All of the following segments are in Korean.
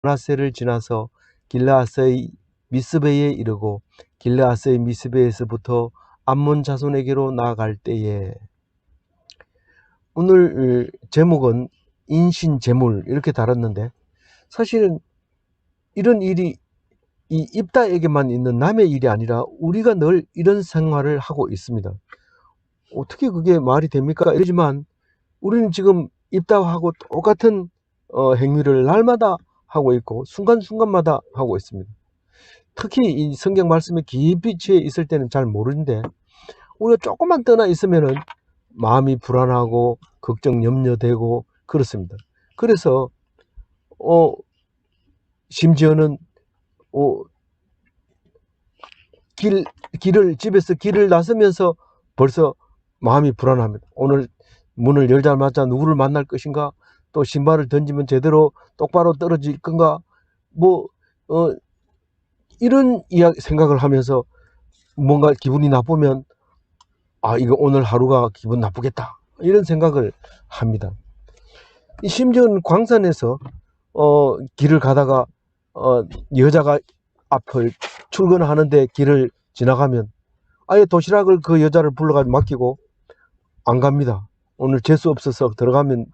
므낫세를 지나서 길르앗의 미스베에 이르고 길르앗의 미스베에서부터 암몬 자손에게로 나아갈 때에. 오늘 제목은 인신제물 이렇게 다뤘는데, 사실은 이런 일이 이 입다에게만 있는 남의 일이 아니라 우리가 늘 이런 생활을 하고 있습니다. 어떻게 그게 말이 됩니까? 이러지만 우리는 지금 입다하고 똑같은 행위를 날마다 하고 있고 순간순간마다 하고 있습니다. 특히 이 성경 말씀에 깊이 취해 있을 때는 잘 모르는데, 우리가 조금만 떠나 있으면은 마음이 불안하고 걱정 염려되고 그렇습니다. 그래서 심지어는 집에서 길을 나서면서 벌써 마음이 불안합니다. 오늘 문을 열자마자 누구를 만날 것인가? 또 신발을 던지면 제대로 똑바로 떨어질 건가? 이런 생각을 하면서 뭔가 기분이 나쁘면 이거 오늘 하루가 기분 나쁘겠다, 이런 생각을 합니다. 심지어는 광산에서 길을 가다가 여자가 앞을 출근하는데 길을 지나가면 아예 도시락을 그 여자를 불러가지고 맡기고 안 갑니다. 오늘 재수 없어서 들어가면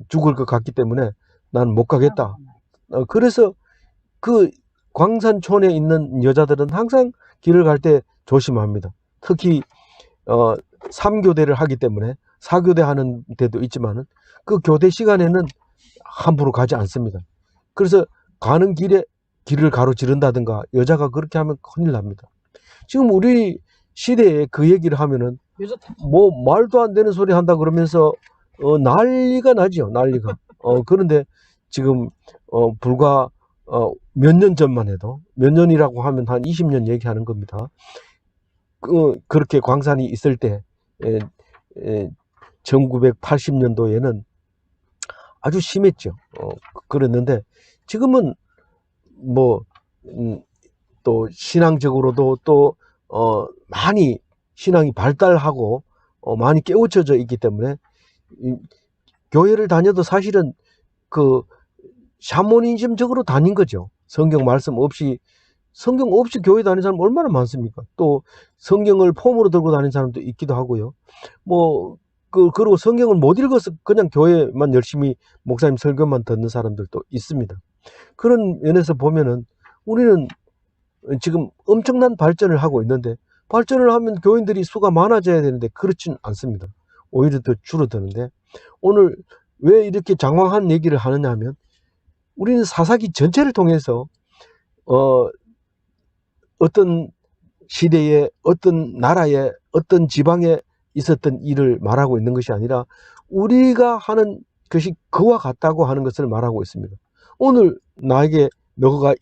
죽을 것 같기 때문에 난 못 가겠다. 그래서 그 광산촌에 있는 여자들은 항상 길을 갈 때 조심합니다. 특히 3교대를 하기 때문에 4교대 하는 데도 있지만은 그 교대 시간에는 함부로 가지 않습니다. 그래서 가는 길에 길을 가로지른다든가 여자가 그렇게 하면 큰일 납니다. 지금 우리 시대에 그 얘기를 하면은 말도 안 되는 소리 한다 그러면서 난리가 나죠. 난리가. 그런데 지금 불과 몇 년 전만 해도, 몇 년이라고 하면 한 20년 얘기하는 겁니다. 그렇게 광산이 있을 때 1980년도에는 아주 심했죠. 그랬는데 지금은 또 신앙적으로도 또 많이 신앙이 발달하고 많이 깨우쳐져 있기 때문에 교회를 다녀도 사실은 그 샤머니즘적으로 다닌 거죠. 성경 없이 교회 다니는 사람 얼마나 많습니까? 또 성경을 폼으로 들고 다니는 사람도 있기도 하고요. 그리고 성경을 못 읽어서 그냥 교회만 열심히 목사님 설교만 듣는 사람들도 있습니다. 그런 면에서 보면은 우리는 지금 엄청난 발전을 하고 있는데, 발전을 하면 교인들이 수가 많아져야 되는데 그렇진 않습니다. 오히려 더 줄어드는데, 오늘 왜 이렇게 장황한 얘기를 하느냐 하면, 우리는 사사기 전체를 통해서 어떤 시대에 어떤 나라에 어떤 지방에 있었던 일을 말하고 있는 것이 아니라 우리가 하는 것이 그와 같다고 하는 것을 말하고 있습니다. 오늘 나에게 너가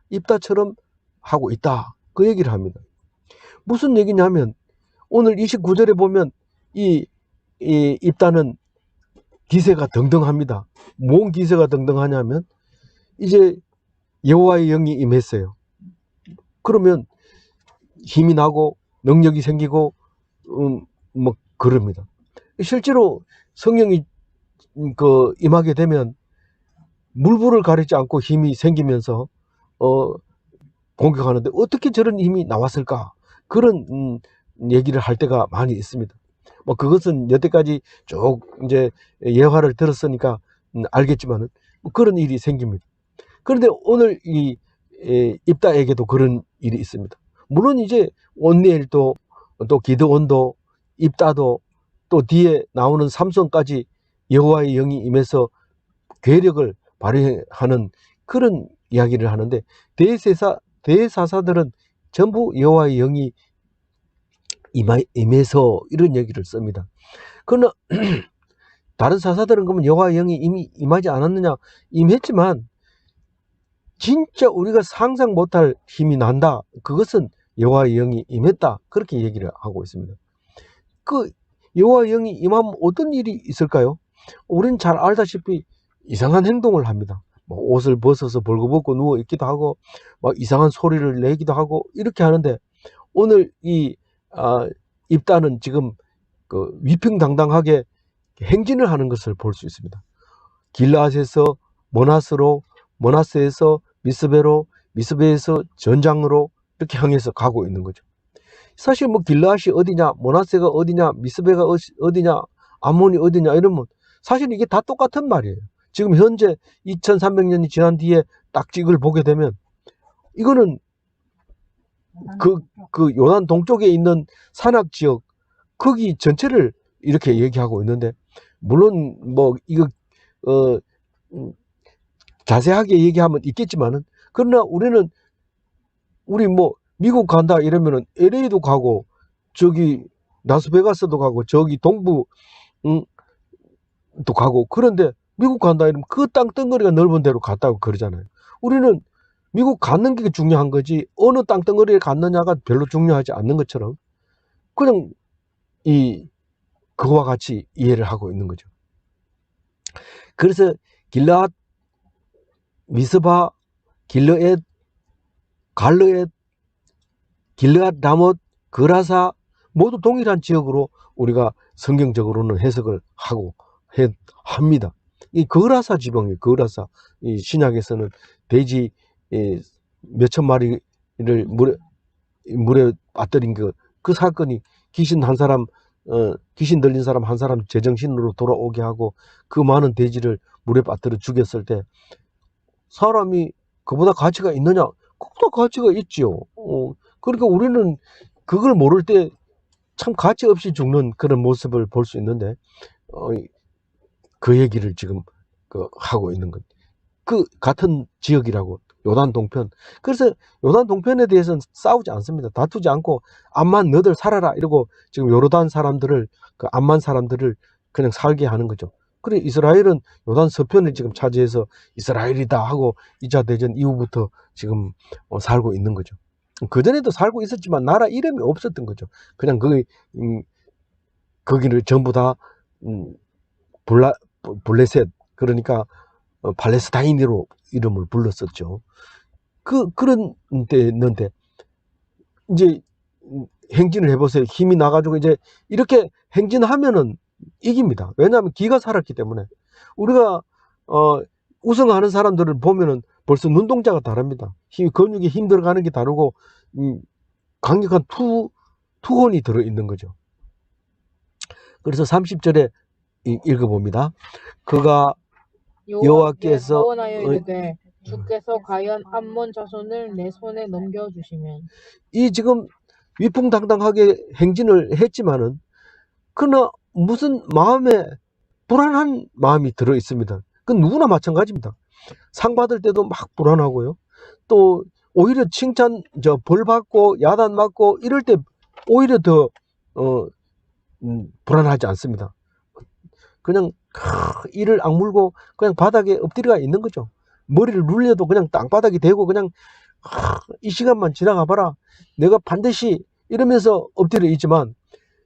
입다처럼 하고 있다, 그 얘기를 합니다. 무슨 얘기냐면, 오늘 29절에 보면 이 입다는 기세가 등등합니다. 뭔 기세가 등등하냐면, 이제 여호와의 영이 임했어요. 그러면 힘이 나고 능력이 생기고 그럽니다. 실제로 성령이 임하게 되면 물불을 가리지 않고 힘이 생기면서 공격하는데 어떻게 저런 힘이 나왔을까, 그런 얘기를 할 때가 많이 있습니다. 그것은 여태까지 쭉 이제 예화를 들었으니까 알겠지만은 그런 일이 생깁니다. 그런데 오늘 이 입다에게도 그런 일이 있습니다. 물론 이제 온니엘도 또 기드온도 입다도 또 뒤에 나오는 삼손까지 여호와의 영이 임해서 괴력을 발휘하는 그런 이야기를 하는데, 대사사들은 전부 여호와의 영이 임해서 이런 얘기를 씁니다. 그러나 다른 사사들은 그러면 여호와의 영이 이미 임하지 않았느냐? 임했지만 진짜 우리가 상상 못할 힘이 난다, 그것은 여호와의 영이 임했다, 그렇게 얘기를 하고 있습니다. 그 여호와의 영이 임하면 어떤 일이 있을까요? 우리는 잘 알다시피 이상한 행동을 합니다. 옷을 벗어서 벌거벗고 누워 있기도 하고 이상한 소리를 내기도 하고 이렇게 하는데, 오늘 이 입다는 지금 위풍당당하게 행진을 하는 것을 볼 수 있습니다. 길르앗에서 모나스로, 모나스에서 미스베로, 미스베에서 전장으로 이렇게 향해서 가고 있는 거죠. 사실 뭐 길르앗이 어디냐, 모나스가 어디냐, 미스베가 어디냐, 암몬이 어디냐 이러면 사실 이게 다 똑같은 말이에요. 지금 현재 2300년이 지난 뒤에 딱 이걸 보게 되면 이거는 그 요단 동쪽에 있는 산악 지역 거기 전체를 이렇게 얘기하고 있는데, 물론 뭐 이거 자세하게 얘기하면 있겠지만은, 그러나 우리 뭐 미국 간다 이러면은 LA도 가고 저기 라스베가스도 가고 저기 동부 또 가고, 그런데 미국 간다 이러면 그 땅덩어리가 넓은 데로 갔다고 그러잖아요. 우리는 미국 가는 게 중요한 거지 어느 땅덩어리에 갔느냐가 별로 중요하지 않는 것처럼 그냥 그와 같이 이해를 하고 있는 거죠. 그래서 길르앗, 미스바, 길르엣, 갈르엣, 길르앗, 라못, 그라사 모두 동일한 지역으로 우리가 성경적으로는 해석을 하고 합니다. 이 그라사 지방이에요. 그라사. 이 신약에서는 돼지 몇천 마리를 물에 빠뜨린 그 사건이 귀신 들린 사람 한 사람 제정신으로 돌아오게 하고 그 많은 돼지를 물에 빠뜨려 죽였을 때 사람이 그보다 가치가 있느냐? 그보다 가치가 있지요. 그러니까 우리는 그걸 모를 때 참 가치 없이 죽는 그런 모습을 볼 수 있는데 그 얘기를 지금 하고 있는 것. 그 같은 지역이라고, 요단 동편. 그래서 요단 동편에 대해서는 싸우지 않습니다. 다투지 않고 암만 너들 살아라 이러고 지금 요르단 사람들을, 그 암만 사람들을 그냥 살게 하는 거죠. 그래 이스라엘은 요단 서편을 지금 차지해서 이스라엘이다 하고 2차 대전 이후부터 지금 살고 있는 거죠. 그전에도 살고 있었지만 나라 이름이 없었던 거죠. 그냥 거기를 전부 다 블레셋, 그러니까 팔레스타인으로 이름을 불렀었죠. 그런 때였는데 이제 행진을 해보세요. 힘이 나가지고 이제 이렇게 행진하면은 이깁니다. 왜냐하면 기가 살았기 때문에. 우리가 우승하는 사람들을 보면은 벌써 눈동자가 다릅니다. 근육에 힘 들어가는 게 다르고 강력한 투혼이 들어있는 거죠. 그래서 30절에 읽어봅니다. 그가 여호와께서 하원하여 이르되 주께서 과연 암몬 자손을 내 손에 넘겨주시면. 이 지금 위풍당당하게 행진을 했지만은 그러나 무슨 마음에 불안한 마음이 들어 있습니다. 그건 누구나 마찬가지입니다. 상 받을 때도 막 불안하고요. 또 오히려 칭찬, 벌 받고 야단 맞고 이럴 때 오히려 더 불안하지 않습니다. 그냥 이를 악물고 그냥 바닥에 엎드려 있는 거죠. 머리를 눌려도 그냥 땅바닥이 대고 그냥 이 시간만 지나가 봐라, 내가 반드시 이러면서 엎드려 있지만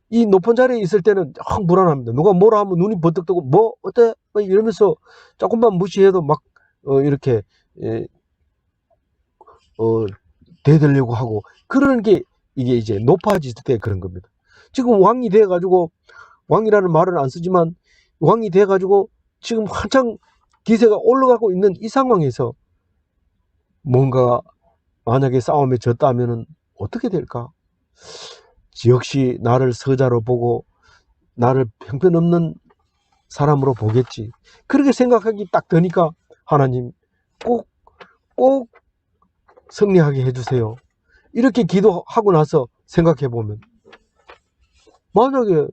이 높은 자리에 있을 때는 불안합니다. 누가 뭐라 하면 눈이 번뜩 뜨고 뭐 어때 이러면서 조금만 무시해도 막 이렇게 대들려고 하고 그러는 게 이게 이제 높아질 때 그런 겁니다. 지금 왕이 돼 가지고, 왕이라는 말은 안 쓰지만 왕이 돼 가지고 지금 한창 기세가 올라가고 있는 이 상황에서 뭔가 만약에 싸움에 졌다면은 어떻게 될까? 역시 나를 서자로 보고 나를 형편없는 사람으로 보겠지. 그렇게 생각하기 딱 드니까 하나님 꼭 승리하게 해주세요. 이렇게 기도하고 나서 생각해 보면 만약에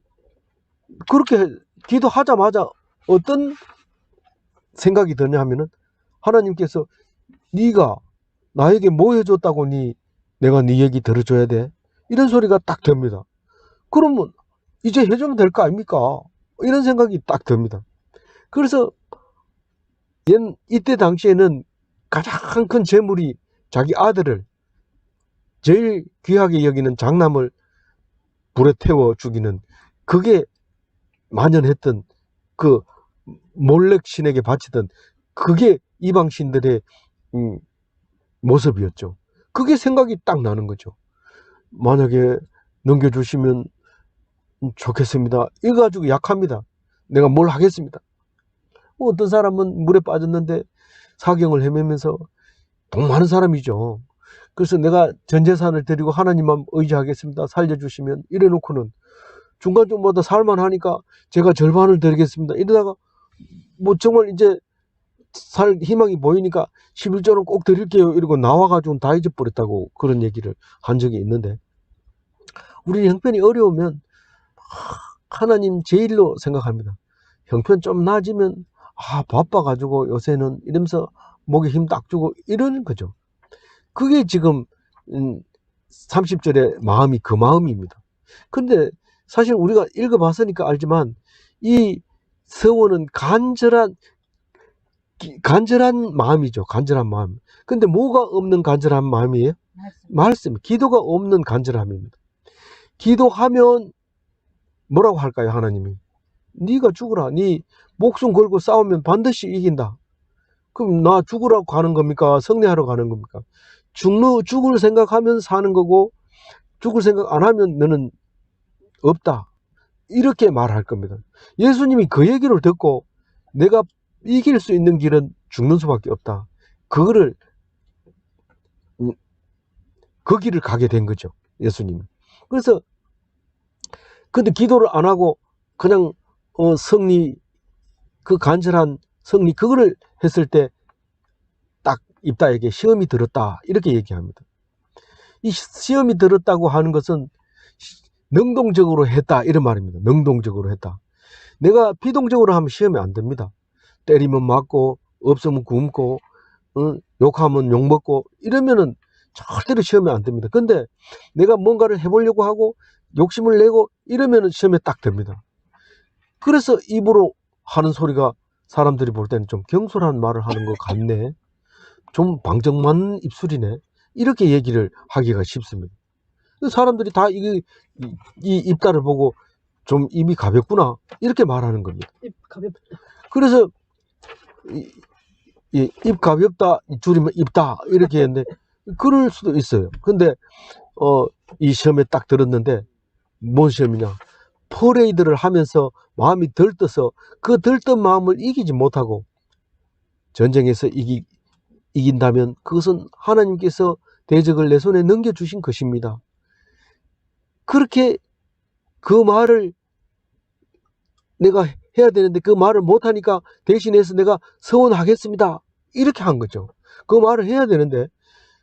그렇게 기도하자마자 어떤 생각이 드냐 하면은 하나님께서 네가 나에게 뭐 해줬다고 내가 네 얘기 들어줘야 돼? 이런 소리가 딱 듭니다. 그러면 이제 해주면 될 거 아닙니까? 이런 생각이 딱 듭니다. 그래서 이때 당시에는 가장 큰 재물이 자기 아들을 제일 귀하게 여기는 장남을 불에 태워 죽이는, 그게 만연했던 그 몰렉 신에게 바치던 그게 이방 신들의 모습이었죠. 그게 생각이 딱 나는 거죠. 만약에 넘겨주시면 좋겠습니다. 이거 가지고 약합니다. 내가 뭘 하겠습니다. 어떤 사람은 물에 빠졌는데 사경을 헤매면서 돈 많은 사람이죠. 그래서 내가 전 재산을 드리고 하나님만 의지하겠습니다. 살려주시면 이래 놓고는 중간중간마다 살만하니까 제가 절반을 드리겠습니다. 이러다가 뭐 정말 이제 살 희망이 보이니까 11조는 꼭 드릴게요. 이러고 나와가지고 다 잊어버렸다고 그런 얘기를 한 적이 있는데, 우리 형편이 어려우면 하나님 제일로 생각합니다. 형편 좀 나아지면 바빠가지고 요새는 이러면서 목에 힘 딱 주고 이러는 거죠. 그게 지금 30절의 마음이 그 마음입니다. 근데 사실 우리가 읽어봤으니까 알지만 이 서원은 간절한 마음이죠. 간절한 마음. 근데 뭐가 없는 간절한 마음이에요? 말씀. 기도가 없는 간절함입니다. 기도하면 뭐라고 할까요? 하나님이 네가 죽으라. 네 목숨 걸고 싸우면 반드시 이긴다. 그럼 나 죽으라고 가는 겁니까? 승리하러 가는 겁니까? 죽을 생각하면 사는 거고 죽을 생각 안 하면 너는 없다. 이렇게 말할 겁니다. 예수님이 그 얘기를 듣고 내가 이길 수 있는 길은 죽는 수밖에 없다. 그 길을 가게 된 거죠. 예수님은. 그래서 근데 기도를 안 하고 그냥 승리, 그 간절한 승리, 그거를 했을 때 딱 입다에게 시험이 들었다 이렇게 얘기합니다. 이 시험이 들었다고 하는 것은 능동적으로 했다 이런 말입니다. 능동적으로 했다. 내가 비동적으로 하면 시험이 안 됩니다. 때리면 맞고 없으면 굶고 욕하면 욕먹고 이러면은 절대로 시험이 안 됩니다. 근데 내가 뭔가를 해보려고 하고 욕심을 내고 이러면은 시험에 딱 됩니다. 그래서 입으로 하는 소리가 사람들이 볼 때는 좀 경솔한 말을 하는 것 같네, 좀 방정맞는 입술이네, 이렇게 얘기를 하기가 쉽습니다. 사람들이 다 이 입다를 보고 좀 입이 가볍구나 이렇게 말하는 겁니다. 입 가볍다. 그래서 입 가볍다 줄이면 입다 이렇게 했는데 그럴 수도 있어요. 근데 이 시험에 딱 들었는데 뭔 시험이냐, 퍼레이드를 하면서 마음이 들떠서 그 들뜬 마음을 이기지 못하고 전쟁에서 이긴다면 그것은 하나님께서 대적을 내 손에 넘겨주신 것입니다. 그렇게 그 말을 내가 해야 되는데 그 말을 못하니까 대신해서 내가 서원하겠습니다 이렇게 한 거죠. 그 말을 해야 되는데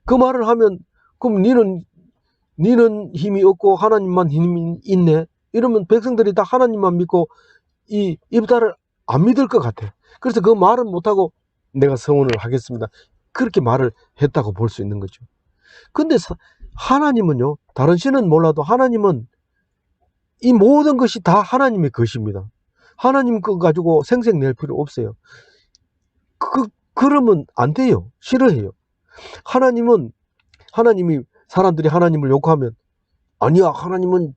그 말을 하면 그럼 니는 힘이 없고 하나님만 힘이 있네 이러면 백성들이 다 하나님만 믿고 이 입다를 안 믿을 것 같아. 그래서 그 말은 못하고 내가 서원을 하겠습니다 그렇게 말을 했다고 볼 수 있는 거죠. 근데 하나님은요, 다른 신은 몰라도 하나님은 이 모든 것이 다 하나님의 것입니다. 하나님 거 가지고 생색낼 필요 없어요. 그러면 안 돼요. 싫어해요. 하나님이 사람들이 하나님을 욕하면 아니야 하나님은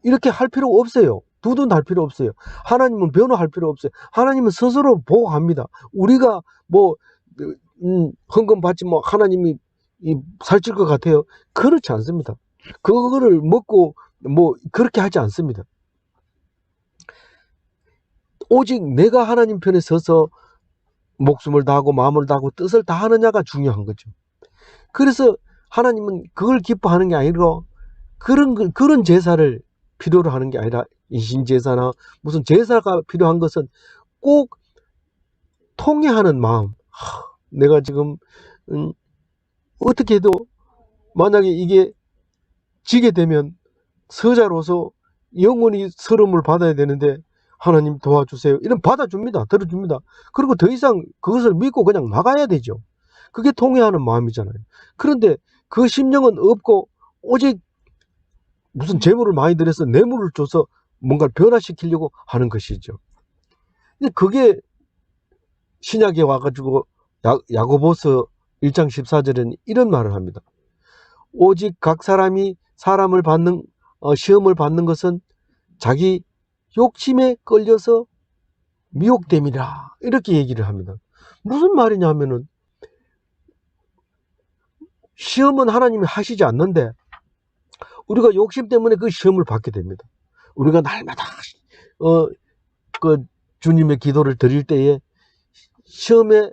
이렇게 할 필요 없어요. 두둔할 필요 없어요. 하나님은 변호할 필요 없어요. 하나님은 스스로 보호합니다. 우리가 뭐 헌금 받지 뭐 하나님이 살찔 것 같아요. 그렇지 않습니다. 그거를 먹고 뭐 그렇게 하지 않습니다. 오직 내가 하나님 편에 서서 목숨을 다하고 마음을 다하고 뜻을 다하느냐가 중요한 거죠. 그래서 하나님은 그걸 기뻐하는 게 아니라 그런 제사를 필요로 하는 게 아니라 인신제사나 무슨 제사가 필요한 것은 꼭 통회하는 마음. 내가 지금 어떻게 해도 만약에 이게 지게 되면 서자로서 영원히 서름을 받아야 되는데 하나님 도와주세요. 이런 받아줍니다. 들어줍니다. 그리고 더 이상 그것을 믿고 그냥 나가야 되죠. 그게 통회하는 마음이잖아요. 그런데 그 심령은 없고 오직 무슨 재물을 많이 들여서 뇌물을 줘서 뭔가를 변화시키려고 하는 것이죠. 근데 그게 신약에 와가지고 야고보서 1장 14절에는 이런 말을 합니다. 오직 각 사람이 시험을 받는 것은 자기 욕심에 끌려서 미혹됨이라 이렇게 얘기를 합니다. 무슨 말이냐 하면은 시험은 하나님이 하시지 않는데 우리가 욕심 때문에 그 시험을 받게 됩니다. 우리가 날마다 그 주님의 기도를 드릴 때에 시험에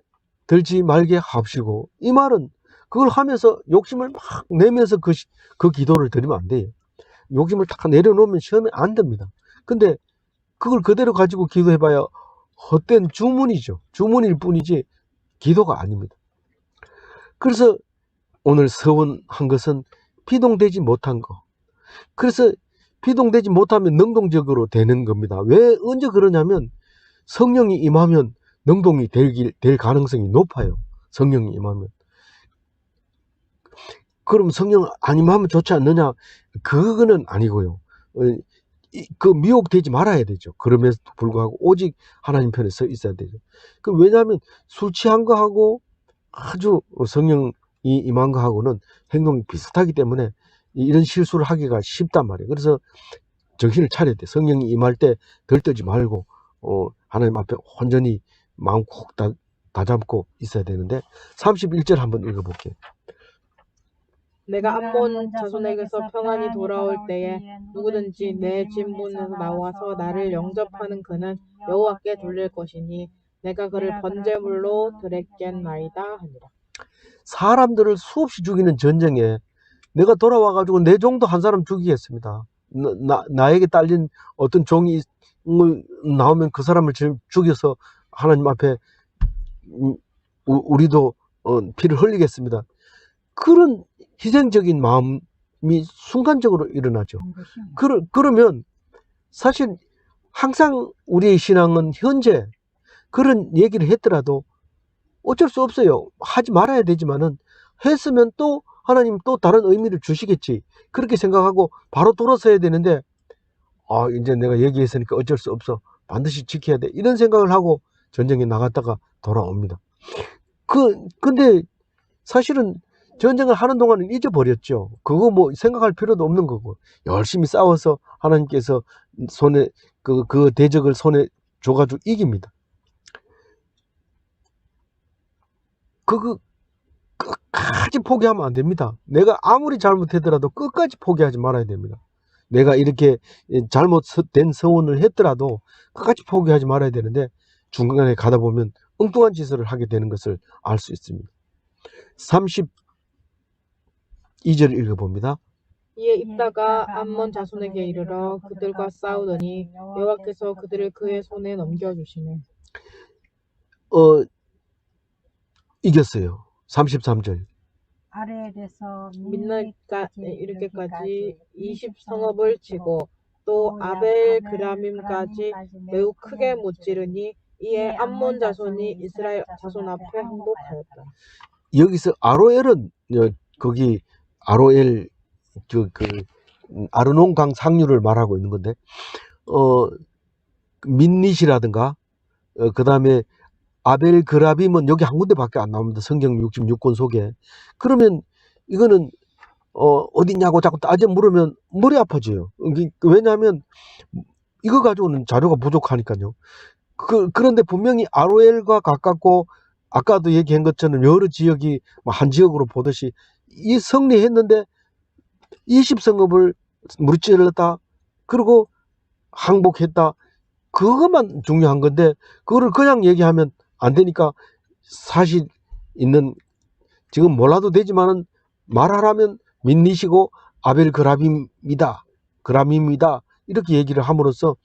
들지 말게 합시고, 이 말은 그걸 하면서 욕심을 막 내면서 그 기도를 드리면 안 돼요. 욕심을 딱 내려놓으면 시험에 안 됩니다. 근데 그걸 그대로 가지고 기도해봐야 헛된 주문이죠. 주문일 뿐이지 기도가 아닙니다. 그래서 오늘 서원한 것은 피동되지 못한 거. 그래서 피동되지 못하면 능동적으로 되는 겁니다. 왜 언제 그러냐면 성령이 임하면 능동이 될 가능성이 높아요. 성령이 임하면. 그럼 성령 안 임하면 좋지 않느냐? 그거는 아니고요. 그 미혹되지 말아야 되죠. 그럼에도 불구하고 오직 하나님 편에 서 있어야 되죠. 왜냐하면 술 취한 거하고 아주 성령이 임한 거하고는 행동이 비슷하기 때문에 이런 실수를 하기가 쉽단 말이에요. 그래서 정신을 차려야 돼. 성령이 임할 때 들뜨지 말고 하나님 앞에 온전히 마음 콕 다잡고 있어야 되는데 31절 한번 읽어볼게요. 내가 암몬 자손에게서 평안이 돌아올 때에 누구든지 내 진문에서 나와서 나를 영접하는 그는 여호와께 돌릴 것이니 내가 그를 번제물로 드렸겠나이다 하니라. 사람들을 수없이 죽이는 전쟁에 내가 돌아와가지고 내 종도 한 사람 죽이겠습니다. 나에게 딸린 어떤 종이 나오면 그 사람을 죽여서 하나님 앞에 우리도 피를 흘리겠습니다. 그런 희생적인 마음이 순간적으로 일어나죠. 그러면 사실 항상 우리의 신앙은 현재 그런 얘기를 했더라도 어쩔 수 없어요. 하지 말아야 되지만은 했으면 또 하나님 또 다른 의미를 주시겠지. 그렇게 생각하고 바로 돌아서야 되는데 이제 내가 얘기했으니까 어쩔 수 없어. 반드시 지켜야 돼. 이런 생각을 하고 전쟁에 나갔다가 돌아옵니다. 근데 사실은 전쟁을 하는 동안은 잊어버렸죠. 그거 뭐 생각할 필요도 없는 거고. 열심히 싸워서 하나님께서 손에, 그 대적을 손에 줘가지고 이깁니다. 끝까지 포기하면 안 됩니다. 내가 아무리 잘못했더라도 끝까지 포기하지 말아야 됩니다. 내가 이렇게 잘못된 서원을 했더라도 끝까지 포기하지 말아야 되는데 중간에 가다 보면 엉뚱한 짓을 하게 되는 것을 알 수 있습니다. 32절 읽어봅니다. 이에 입다가 암몬 자손에게 이르러 그들과 싸우더니 여호와께서 그들을 그의 손에 넘겨주시네. 이겼어요. 33절. 아벨에서 민나까지 이르게까지 20성읍을 치고 또 아벨 그라밈까지 매우 크게 못지르니 이에 암몬 자손이 이스라엘 자손 앞에 항복하였다. 여기서 아로엘은 거기 아로엘 아르논강 상류를 말하고 있는 건데 민닛이라든가 그 다음에 아벨 그라빔은 여기 한 군데밖에 안 나옵니다. 성경 66권 속에. 그러면 이거는 어디냐고 자꾸 따져 물으면 머리 아파져요. 왜냐하면 이거 가지고는 자료가 부족하니까요. 그런데 분명히 아로엘과 가깝고 아까도 얘기한 것처럼 여러 지역이 한 지역으로 보듯이 이 승리했는데 20성읍을 무찌르렀다. 그리고 항복했다. 그것만 중요한 건데 그거를 그냥 얘기하면 안 되니까 사실 있는 지금 몰라도 되지만은 말하라면 민닛이고 아벨 그라빔이다. 이렇게 얘기를 함으로써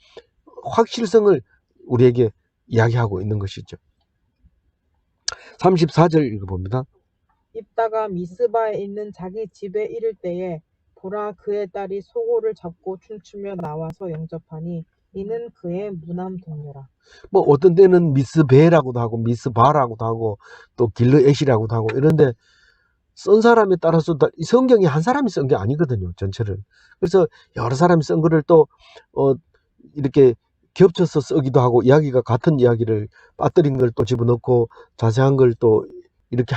확실성을 우리에게 이야기하고 있는 것이죠. 34절 읽어봅니다. 입다가 미스바에 있는 자기 집에 이를 때에 보라 그의 딸이 소고를 잡고 춤추며 나와서 영접하니 이는 그의 무남 동료라. 뭐 어떤 때는 미스베라고도 하고 미스바라고도 하고 또 길르엣이라고도 하고 이런데 쓴 사람에 따라서 이 성경이 한 사람이 쓴 게 아니거든요. 전체를. 그래서 여러 사람이 쓴 거를 또 이렇게 겹쳐서 쓰기도 하고 이야기가 같은 이야기를 빠뜨린 걸 또 집어넣고 자세한 걸 또 이렇게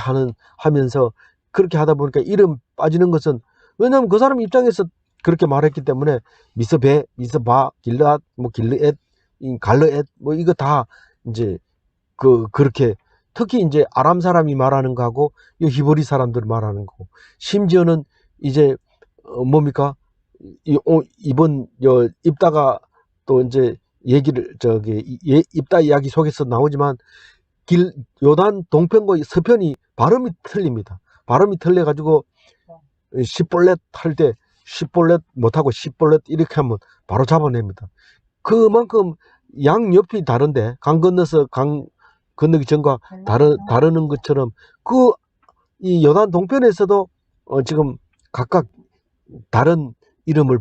하면서 그렇게 하다 보니까 이름 빠지는 것은 왜냐하면 그 사람 입장에서 그렇게 말했기 때문에 미스베, 미스바, 길르앗, 뭐 길르엣, 갈르엣 뭐 이거 다 이제 그렇게 특히 이제 아람 사람이 말하는 거하고 이 히브리 사람들 말하는 거고 심지어는 이제 뭡니까 이번 입다가 또 이제 얘기를 입다 이야기 속에서 나오지만 요단 동편과 서편이 발음이 틀립니다. 발음이 틀려가지고 시볼렛 할 때 시볼렛 못하고 시볼렛 이렇게 하면 바로 잡아냅니다. 그만큼 양옆이 다른데 강 건너서 강 건너기 전과 다르는 것처럼 이 요단 동편에서도 지금 각각 다른 이름을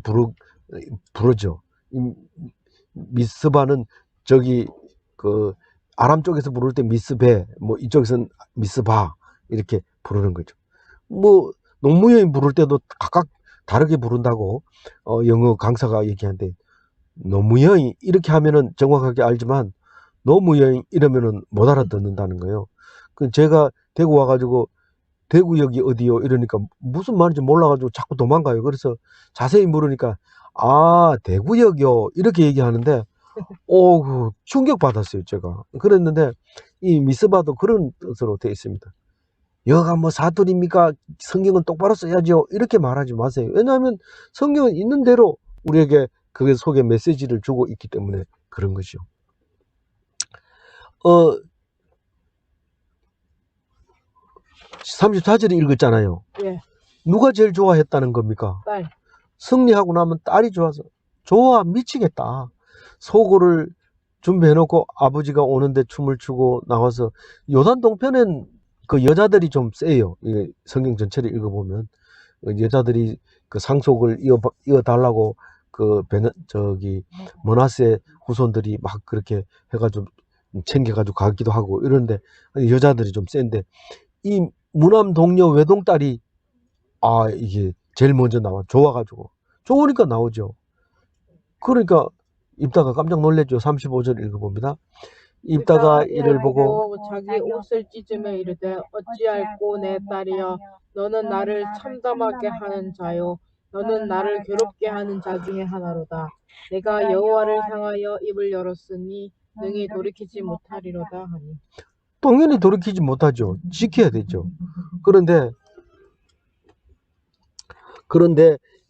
부르죠. 미스바는 저기 그 아람 쪽에서 부를 때 미스베, 뭐 이쪽에서는 미스바 이렇게 부르는 거죠. 뭐 노무현 부를 때도 각각 다르게 부른다고 영어 강사가 얘기하는데, 노무현 이렇게 하면은 정확하게 알지만 노무현 이러면은 못 알아듣는다는 거예요. 그 제가 대구 와가지고 대구역이 어디요 이러니까 무슨 말인지 몰라가지고 자꾸 도망가요. 그래서 자세히 물으니까 대구역이요 이렇게 얘기하는데 충격 받았어요 제가. 그랬는데 이 미스바도 그런 뜻으로 되어 있습니다. 여가 뭐 사투리입니까? 성경은 똑바로 써야죠 이렇게 말하지 마세요. 왜냐하면 성경은 있는 대로 우리에게 그 속에 메시지를 주고 있기 때문에 그런 것이죠. 34절에 읽었잖아요. 예. 누가 제일 좋아했다는 겁니까? 딸. 승리하고 나면 딸이 좋아서 좋아 미치겠다. 소고를 준비해놓고 아버지가 오는데 춤을 추고 나와서, 요단 동편엔 그 여자들이 좀 세요. 이게 성경 전체를 읽어보면 여자들이 그 상속을 이어달라고 머나세 후손들이 막 그렇게 해가지고 챙겨가지고 가기도 하고 이런데 여자들이 좀 센데, 이 무남 동녀 외동딸이 이게 제일 먼저 좋아가지고 좋으니까 나오죠. 그러니까 입다가 깜짝 놀랐죠. 35절 읽어봅니다. 입다가 이를 보고 자기 옷을 찢으며 이르되 어찌할꼬 내 딸이여, 너는 나를 참담하게 하는 자요, 너는 나를 괴롭게 하는 자 중에 하나로다. 내가 여호와를 향하여 입을 열었으니 능히 돌이키지 못하리로다 하니. 당연히 돌이키지 못하죠. 지켜야 되죠. 그런데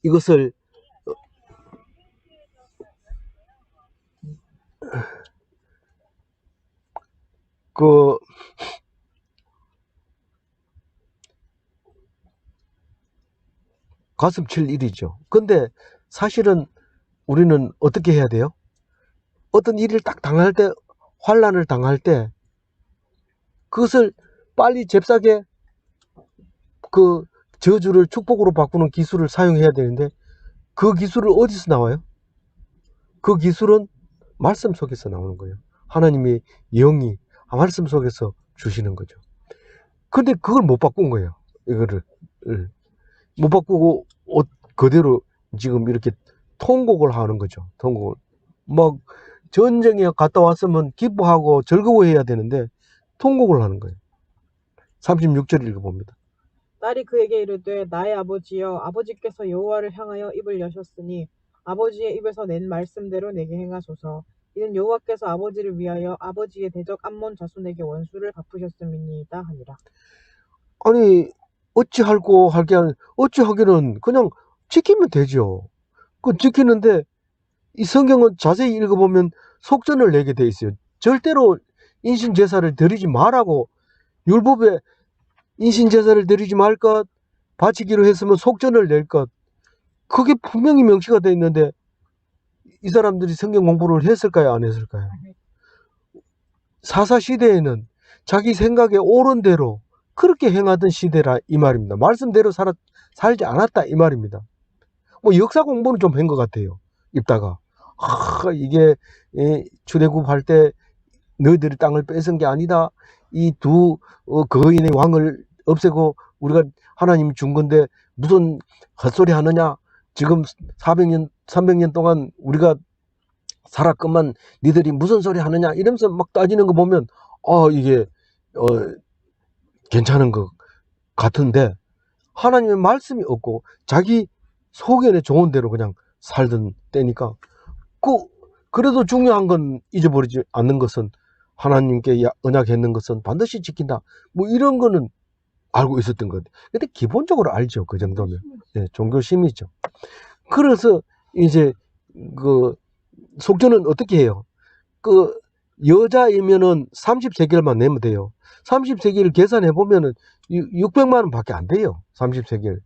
이것을 가슴 칠 일이죠. 근데 사실은 우리는 어떻게 해야 돼요? 어떤 일을 딱 당할 때, 환난을 당할 때 그것을 빨리 잽싸게 그 저주를 축복으로 바꾸는 기술을 사용해야 되는데, 그 기술은 어디서 나와요? 그 기술은 말씀 속에서 나오는 거예요. 하나님의 영이 말씀 속에서 주시는 거죠. 근데 그걸 못 바꾼 거예요. 이거를 못 바꾸고 그대로 지금 이렇게 통곡을 하는 거죠. 통곡을 막 전쟁에 갔다 왔으면 기뻐하고 즐거워해야 되는데 통곡을 하는 거예요. 36절 읽어봅니다. 딸이 그에게 이르되 나의 아버지여, 아버지께서 여호와를 향하여 입을 여셨으니 아버지의 입에서 낸 말씀대로 내게 행하소서. 이는 여호와께서 아버지를 위하여 아버지의 대적 암몬 자손에게 원수를 갚으셨음이니이다 하니라. 아니 어찌할꼬 할 게 아니라 어찌하기는 그냥 지키면 되죠. 그 지키는데 이 성경은 자세히 읽어보면 속전을 내게 돼 있어요. 절대로 인신제사를 드리지 말라고, 율법에 인신제사를 드리지 말 것, 바치기로 했으면 속전을 낼 것, 그게 분명히 명시가 돼 있는데 이 사람들이 성경 공부를 했을까요? 안 했을까요? 사사시대에는 자기 생각에 옳은 대로 그렇게 행하던 시대라 이 말입니다. 말씀대로 살지 않았다 이 말입니다. 뭐 역사 공부는 좀 한 것 같아요. 입다가 이게 출애굽할 때 너희들이 땅을 뺏은 게 아니다. 이 두 거인의 왕을 없애고 우리가 하나님이 준 건데 무슨 헛소리 하느냐. 지금 400년 300년 동안 우리가 살았건만 니들이 무슨 소리 하느냐 이러면서 막 따지는 거 보면 이게 괜찮은 것 같은데, 하나님의 말씀이 없고 자기 소견에 좋은 대로 그냥 살던 때니까, 그래도 중요한 건 잊어버리지 않는 것은, 하나님께 언약했는 것은 반드시 지킨다. 뭐 이런 거는 알고 있었던 것 같아요. 근데 기본적으로 알죠. 그 정도면. 네, 종교심이죠. 그래서 이제 그 속전은 어떻게 해요? 여자이면은 30세겔만 내면 돼요. 30세겔 계산해 보면은 600만 원 밖에 안 돼요. 30세겔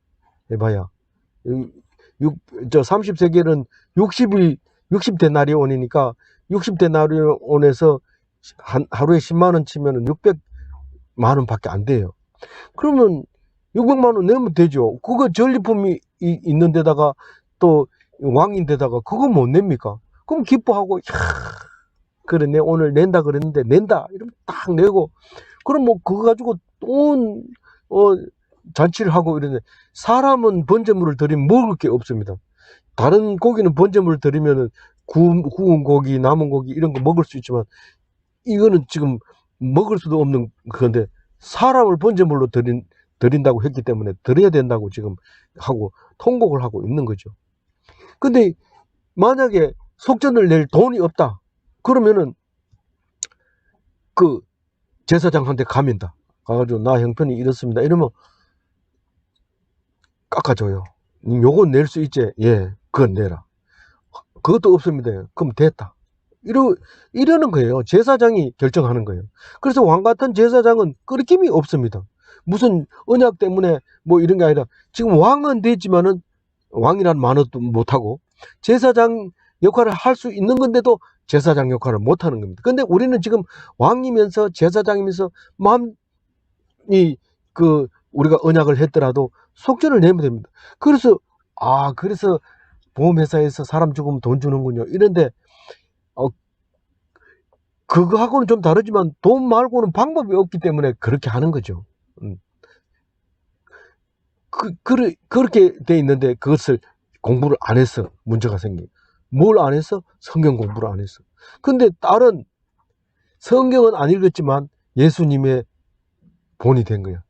해봐야. 30세겔은 60데나리온이니까 60데나리온에서 하루에 10만 원 치면은 600만 원 밖에 안 돼요. 그러면 600만 원 내면 되죠. 그거 전리품이 있는 데다가 또 왕인데다가 그거 못 냅니까? 그럼 기뻐하고, 야, 그래, 내 오늘 낸다 그랬는데 낸다. 이러면 딱 내고, 그럼 뭐 그거 가지고 돈, 잔치를 하고 이러는데, 사람은 번제물을 드리면 먹을 게 없습니다. 다른 고기는 번제물을 드리면은 구운 고기, 남은 고기 이런 거 먹을 수 있지만, 이거는 지금 먹을 수도 없는 건데, 사람을 번제물로 드린다고 했기 때문에 드려야 된다고 지금 하고 통곡을 하고 있는 거죠. 근데 만약에 속전을 낼 돈이 없다. 그러면은 그 제사장한테 가면다. 가가지고 나 형편이 이렇습니다. 이러면 깎아줘요. 요건 낼 수 있지? 예, 그건 내라. 그것도 없습니다. 그럼 됐다. 이러는 거예요. 제사장이 결정하는 거예요. 그래서 왕 같은 제사장은 끄리낌이 없습니다. 무슨 언약 때문에 뭐 이런 게 아니라 지금 왕은 됐지만은 왕이란 말도 못하고 제사장 역할을 할 수 있는 건데도 제사장 역할을 못하는 겁니다. 근데 우리는 지금 왕이면서 제사장이면서 마음이 우리가 언약을 했더라도 속전을 내면 됩니다. 그래서 그래서 보험회사에서 사람 죽으면 돈 주는군요. 이런데 그거하고는 좀 다르지만 돈 말고는 방법이 없기 때문에 그렇게 하는 거죠. 그렇게 돼 있는데 그것을 공부를 안 해서 문제가 생겨요. 뭘 안 했어? 성경 공부를 안 했어. 근데 딸은 성경은 안 읽었지만 예수님의 본이 된 거예요.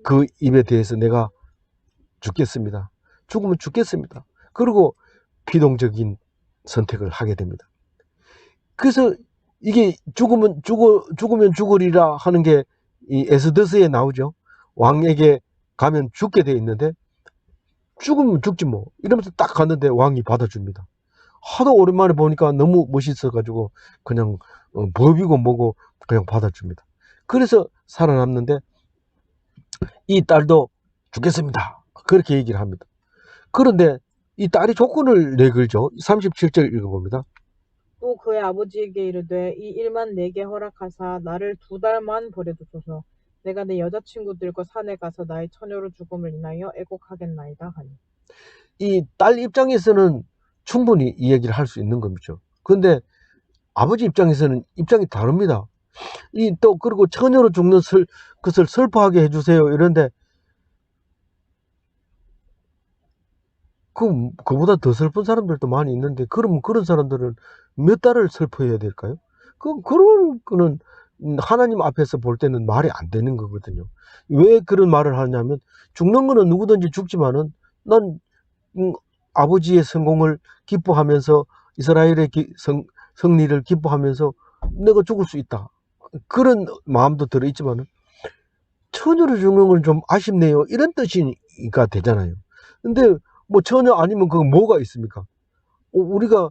그 입에 대해서 내가 죽겠습니다. 죽으면 죽겠습니다. 그리고 피동적인 선택을 하게 됩니다. 그래서 이게 죽으면 죽으리라 하는 게 이 에스더스에 나오죠. 왕에게 가면 죽게 돼 있는데 죽으면 죽지 뭐 이러면서 딱 갔는데 왕이 받아줍니다. 하도 오랜만에 보니까 너무 멋있어가지고 그냥 법이고 뭐고 그냥 받아줍니다. 그래서 살아남는데 이 딸도 죽겠습니다. 그렇게 얘기를 합니다. 그런데 이 딸이 조건을 내걸죠. 37절 읽어봅니다. 또 그의 아버지에게 이르되 이 일만 내게 허락하사 나를 2달만 버려두소서. 내가 내 여자친구들과 산에 가서 나의 처녀로 죽음을 인하여 애곡하겠나이다 하니. 이 딸 입장에서는 충분히 이 얘기를 할 수 있는 겁니다. 근데 아버지 입장에서는 입장이 다릅니다. 그리고 처녀로 죽는 것을 슬퍼하게 해주세요. 이런데 그보다 더 슬픈 사람들도 많이 있는데, 그러면 그런 사람들은 몇 달을 슬퍼해야 될까요? 그런 거는 하나님 앞에서 볼 때는 말이 안 되는 거거든요. 왜 그런 말을 하냐면, 죽는 거는 누구든지 죽지만은, 난, 아버지의 성공을 기뻐하면서, 이스라엘의 승리를 기뻐하면서, 내가 죽을 수 있다. 그런 마음도 들어있지만은, 처녀로 죽는 건 좀 아쉽네요. 이런 뜻이가 되잖아요. 근데, 뭐 처녀 아니면 그거 뭐가 있습니까? 우리가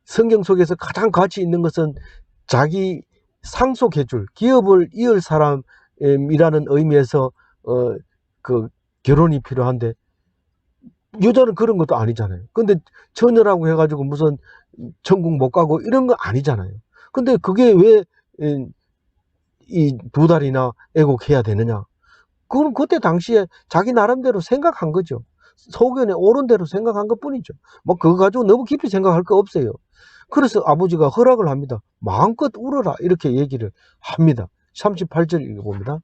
성경 속에서 가장 가치 있는 것은 자기 상속해줄, 기업을 이을 사람이라는 의미에서 그 결혼이 필요한데, 여자는 그런 것도 아니잖아요. 근데 처녀라고 해가지고 무슨 천국 못 가고 이런 거 아니잖아요. 근데 그게 왜 이 2달이나 애곡해야 되느냐? 그건 그때 당시에 자기 나름대로 생각한 거죠. 소견에 옳은 대로 생각한 것 뿐이죠. 뭐 그거 가지고 너무 깊이 생각할 거 없어요. 그래서 아버지가 허락을 합니다. 마음껏 울어라 이렇게 얘기를 합니다. 38절 읽어봅니다.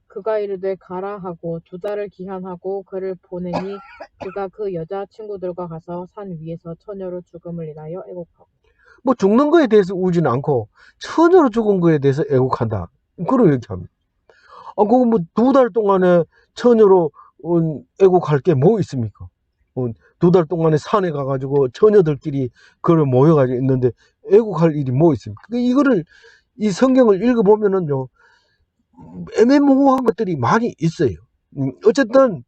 그가 이르되 가라 하고 2달을 기한하고 그를 보내니 그가 그 여자친구들과 가서 산 위에서 처녀로 죽음을 인하여 애곡하고. 뭐 죽는 거에 대해서 울지는 않고 처녀로 죽은 거에 대해서 애곡한다. 그런 얘기합니다. 그거 뭐 2달 동안에 처녀로 애곡할 게 뭐 있습니까? 2달 동안에 산에 가가지고 처녀들끼리 그걸 모여가지고 있는데 애곡할 일이 뭐 있습니까? 이거를 이 성경을 읽어보면은요, 애매모호한 것들이 많이 있어요. 어쨌든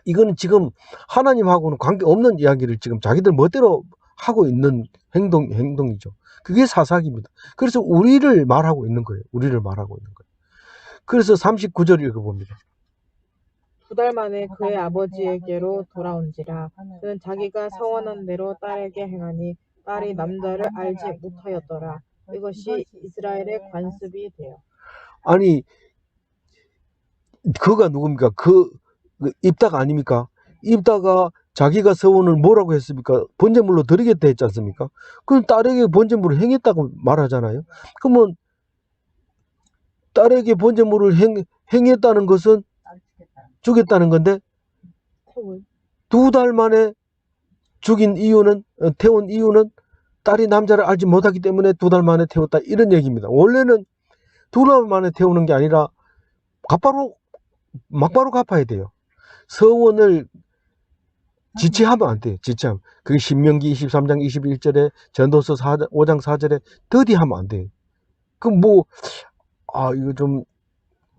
이거는 지금 하나님하고는 관계없는 이야기를 지금 자기들 멋대로 하고 있는 행동이죠. 그게 사사기입니다. 그래서 우리를 말하고 있는 거예요. 우리를 말하고 있는 거예요. 그래서 39절 읽어봅니다. 2달 만에 그의 아버지에게로 돌아온지라. 그는 자기가 서원한 대로 딸에게 행하니 딸이 남자를 알지 못하였더라. 이것이 이스라엘의 관습이 되어. 아니, 그가 누굽니까? 그 입다가 아닙니까? 입다가 자기가 서원을 뭐라고 했습니까? 번제물로 드리겠다 했지 않습니까? 그럼 딸에게 번제물을 행했다고 말하잖아요. 그러면 딸에게 번제물을 행했다는 것은 주겠다는 건데, 태울. 2달 만에 태운 이유는 딸이 남자를 알지 못하기 때문에 2달 만에 태웠다, 이런 얘기입니다. 원래는 2달 만에 태우는 게 아니라 막바로 갚아야 돼요. 서원을 지체하면 안 돼요. 지체하면. 그게 신명기 23장 21절에 전도서 5장 4절에 더디하면 안 돼요. 그럼 이거 좀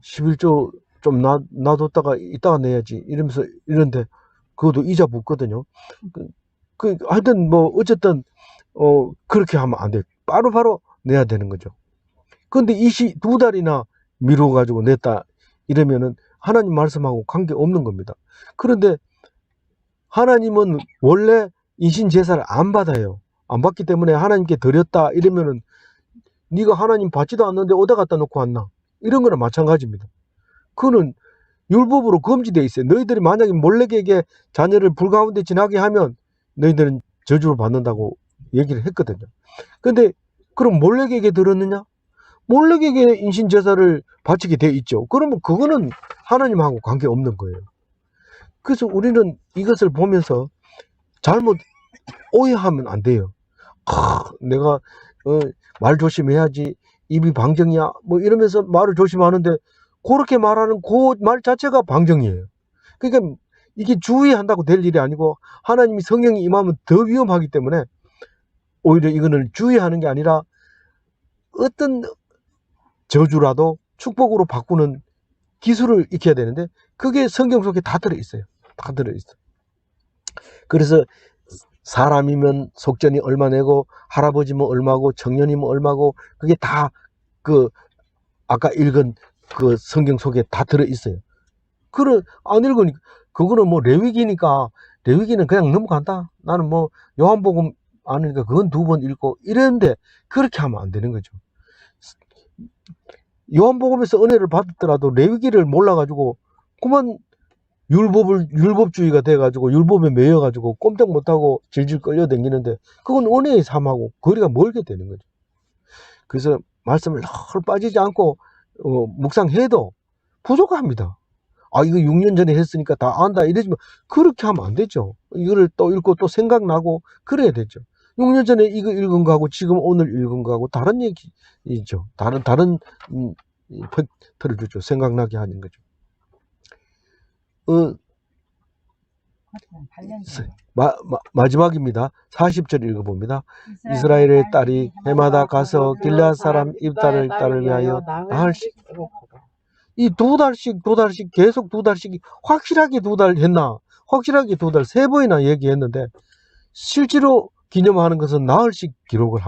11조 좀 놔뒀다가 이따가 내야지 이러면서 이런데 그것도 이자 붙거든요. 하여튼 어쨌든 그렇게 하면 안 돼요. 바로 내야 되는 거죠. 근데 2달이나 미뤄가지고 냈다 이러면은 하나님 말씀하고 관계 없는 겁니다. 그런데 하나님은 원래 인신제사를 안 받아요. 안 받기 때문에 하나님께 드렸다 이러면은 네가 하나님 받지도 않는데 어디 갖다 놓고 왔나, 이런 거나 마찬가지입니다. 그거는 율법으로 금지되어 있어요. 너희들이 만약에 몰래에게 자녀를 불 가운데 지나게 하면 너희들은 저주를 받는다고 얘기를 했거든요. 근데 그럼 몰래에게 들었느냐? 몰래에게 인신제사를 바치게 돼 있죠. 그러면 그거는 하나님하고 관계없는 거예요. 그래서 우리는 이것을 보면서 잘못 오해하면 안 돼요. 내가 말 조심해야지, 입이 방정이야 이러면서 말을 조심하는데 그렇게 말하는 그 말 자체가 방정이에요. 그러니까 이게 주의한다고 될 일이 아니고 하나님이 성령이 임하면 더 위험하기 때문에 오히려 이거는 주의하는 게 아니라 어떤 저주라도 축복으로 바꾸는 기술을 익혀야 되는데 그게 성경 속에 다 들어있어요. 다 들어있어요. 그래서 사람이면 속전이 얼마 내고 할아버지면 얼마고 청년이면 얼마고 그게 다 아까 읽은 그 성경 속에 다 들어있어요. 안 읽으니까 그거는 레위기니까 레위기는 그냥 넘어간다. 나는 요한복음 아니니까 그건 2번 읽고 이랬는데 그렇게 하면 안 되는 거죠. 요한복음에서 은혜를 받았더라도 레위기를 몰라가지고 그만 율법주의가 돼가지고 율법에 매여가지고 꼼짝 못하고 질질 끌려다니는데 그건 은혜의 삶하고 거리가 멀게 되는 거죠. 그래서 말씀을 널 빠지지 않고 묵상해도 부족합니다. 이거 6년 전에 했으니까 다 안다 이러지만 그렇게 하면 안 되죠. 이거를 또 읽고 또 생각나고 그래야 되죠. 6년 전에 이거 읽은 거하고 지금 오늘 읽은 거하고 다른 얘기죠. 다른 팩트를 주죠. 생각나게 하는 거죠. 마지막입니다. 40절 읽어봅니다. 이스라엘의 딸이 해마다 가서 길앗 사람 입다를 딸을 위하여 나흘씩, 이 2달씩 계속 2달씩 확실하게 2달 했나? 확실하게 2달 3번이나 얘기했는데 실제로 기념하는 것은 나흘씩 기록을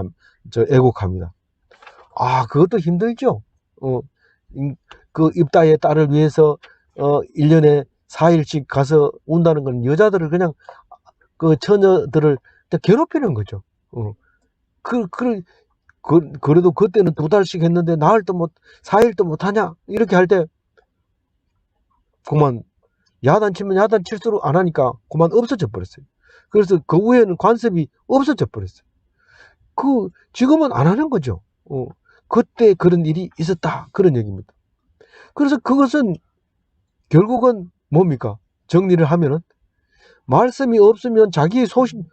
애곡합니다. 그것도 힘들죠. 그 입다의 딸을 위해서 1년에 4일씩 가서 운다는 건 여자들을 그냥 그 처녀들을 괴롭히는 거죠. 그래도 그때는 2달씩 했는데 나흘도 4일도 못하냐 이렇게 할 때 그만 야단치면 야단칠수록 안 하니까 그만 없어져 버렸어요. 그래서 그 후에는 관습이 없어져 버렸어요. 지금은 안 하는 거죠. 그때 그런 일이 있었다 그런 얘기입니다. 그래서 그것은 결국은 뭡니까? 정리를 하면은 말씀이 없으면 자기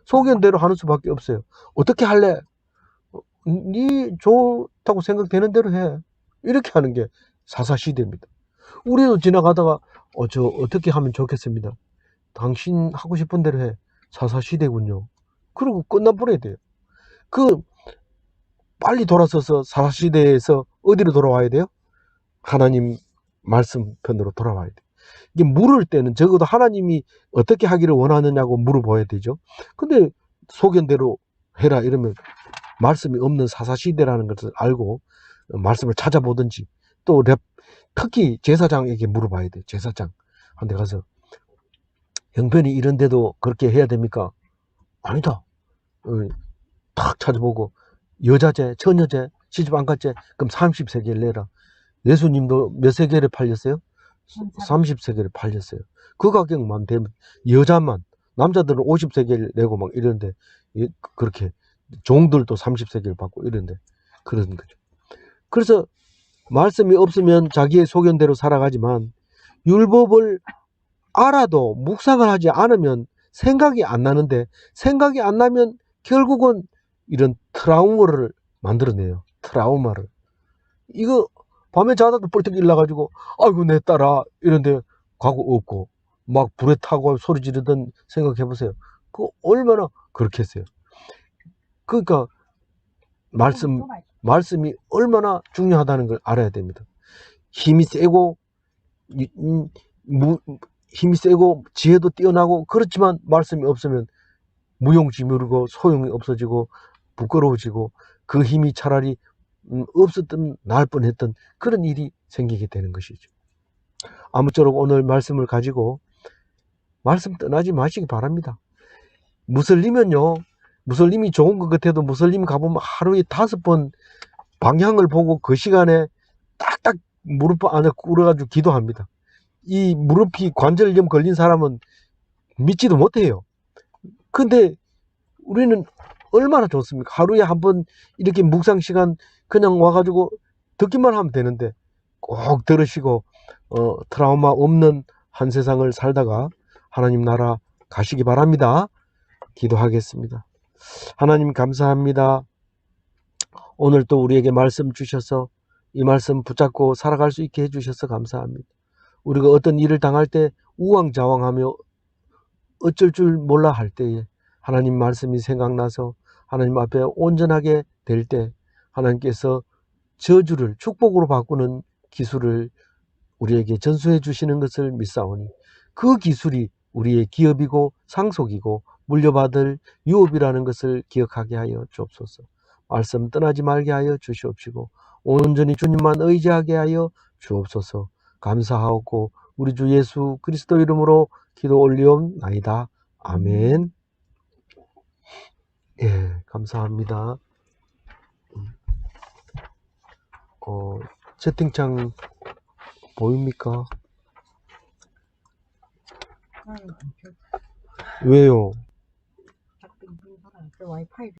소견대로 하는 수밖에 없어요. 어떻게 할래? 네 좋다고 생각되는 대로 해. 이렇게 하는 게 사사시대입니다. 우리도 지나가다가 저 어떻게 하면 좋겠습니다. 당신 하고 싶은 대로 해. 사사시대군요. 그러고 끝나버려야 돼요. 빨리 돌아서서 사사시대에서 어디로 돌아와야 돼요? 하나님 말씀 편으로 돌아와야 돼요. 이게 물을 때는 적어도 하나님이 어떻게 하기를 원하느냐고 물어봐야 되죠. 근데 소견대로 해라 이러면 말씀이 없는 사사시대라는 것을 알고 말씀을 찾아보든지 또 특히 제사장에게 물어봐야 돼. 제사장한테 가서 형편이 이런데도 그렇게 해야 됩니까? 아니다. 탁 찾아보고 여자제, 처녀제, 시집 안 갔제? 그럼 30세겔 내라. 예수님도 몇 세겔에 팔렸어요? 30세겔에 팔렸어요. 그 가격만 되면 여자만 남자들은 50세겔 내고 막 이러는데 그렇게 종들도 30세겔 받고 이러는데 그런 거죠. 그래서 말씀이 없으면 자기의 소견대로 살아가지만 율법을 알아도 묵상을 하지 않으면 생각이 안 나는데 생각이 안 나면 결국은 이런 트라우마를 만들어내요. 트라우마를. 이거 밤에 자다가 뻘떡 일어나가지고 아이고 내 딸아 이런데 가고 없고 막 불에 타고 소리 지르던 생각해보세요. 그거 얼마나 그렇게 했어요. 그러니까 말씀이 얼마나 중요하다는 걸 알아야 됩니다. 힘이 세고 힘이 세고 지혜도 뛰어나고 그렇지만 말씀이 없으면 무용지물이고 소용이 없어지고 부끄러워지고 그 힘이 차라리 없었던 날 뻔했던 그런 일이 생기게 되는 것이죠. 아무쪼록 오늘 말씀을 가지고 말씀 떠나지 마시기 바랍니다. 무슬림이 좋은 것 같아도 무슬림 가보면 하루에 5번 방향을 보고 그 시간에 딱딱 무릎 안에 꿇어가지고 기도합니다. 이 무릎이 관절염 걸린 사람은 믿지도 못해요. 근데 우리는 얼마나 좋습니까? 하루에 한 번 이렇게 묵상 시간 그냥 와가지고 듣기만 하면 되는데 꼭 들으시고 트라우마 없는 한 세상을 살다가 하나님 나라 가시기 바랍니다. 기도하겠습니다. 하나님 감사합니다. 오늘 또 우리에게 말씀 주셔서 이 말씀 붙잡고 살아갈 수 있게 해주셔서 감사합니다. 우리가 어떤 일을 당할 때 우왕좌왕하며 어쩔 줄 몰라 할 때에 하나님 말씀이 생각나서 하나님 앞에 온전하게 될 때 하나님께서 저주를 축복으로 바꾸는 기술을 우리에게 전수해 주시는 것을 믿사오니 그 기술이 우리의 기업이고 상속이고 물려받을 유업이라는 것을 기억하게 하여 주옵소서. 말씀 떠나지 말게 하여 주시옵시고 온전히 주님만 의지하게 하여 주옵소서. 감사하고 우리 주 예수 그리스도 이름으로 기도 올리옵나이다. 아멘. 예, 감사합니다. 채팅창 보입니까? 왜요? 와이파이